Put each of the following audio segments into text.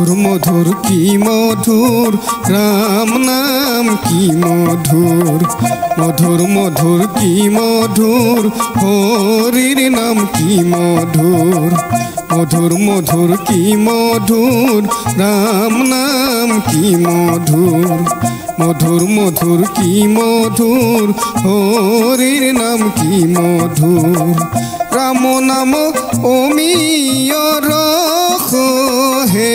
মধুর মধুর কি মধুর রাম নাম কি মধুর মধুর মধুর কি মধুর হরির নাম কি মধুর মধুর মধুর কি মধুর রাম নাম কি মধুর মধুর মধুর কি মধুর হরির নাম কি মধুর রাম নাম অমিয়র হে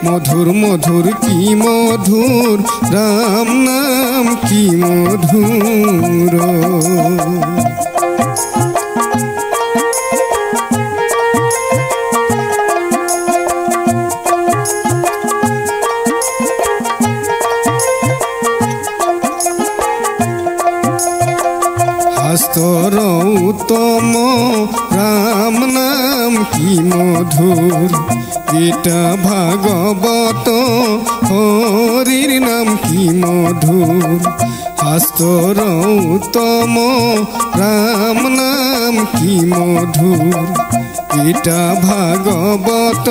মধুর মধুর কি মধুর রাম নাম কি মধুর শাস্ত্র উত্তম রাম নাম কি মধুর গীতা ভাগবত হরির নাম কি মধুর শাস্ত্র উত্তম রাম নাম কি মধুর গীতা ভাগবত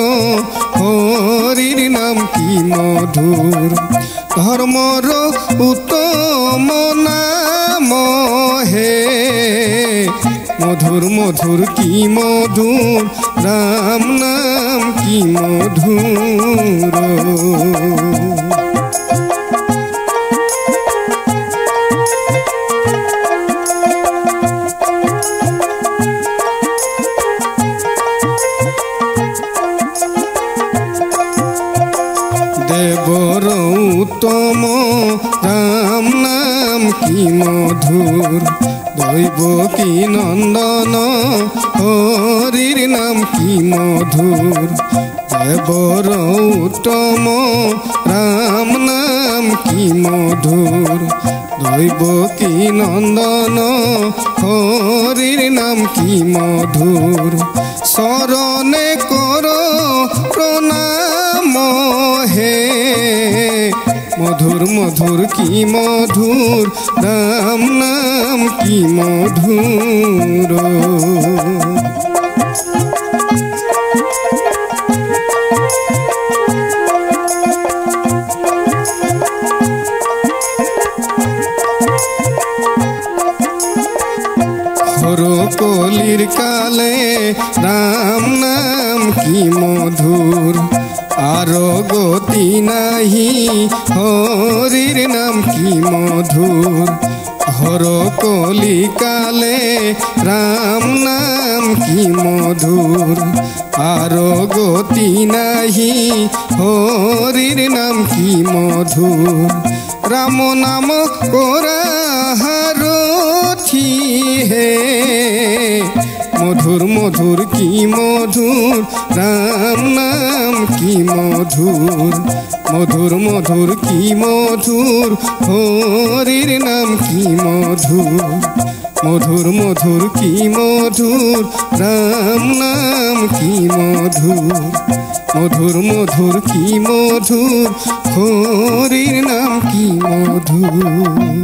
হরির নাম কি মধুর ধর্মর উত্তম নাম হে মধুর মধুর কি মধুর রাম নাম কি মধুর দেবর উত্তম রাম নাম কি মধুর দৈব কি নন্দন হরির নাম কি মধুর দেবর উত্তম রাম নাম কি মধুর দৈব কি নন্দন হরির নাম কি মধুর শরণে কর প্রণাম হে মধুর মধুর কি মধুর রাম নাম কি মধুর হর কলির কালে রাম নাম কি মধুর আর গতি নাহি হরির নাম কি মধুর হর কলি কালে রাম নাম কি মধুর আর গতি নাহি হরির নাম কি মধুর রাম নাম কোরা হারথি হে মধুর মধুর কি মধুর রাম নাম কি মধুর মধুর মধুর কি মধুর হরির নাম কি মধুর মধুর মধুর কি মধুর রাম নাম কি মধুর মধুর মধুর কি মধুর হরির নাম কি মধুর।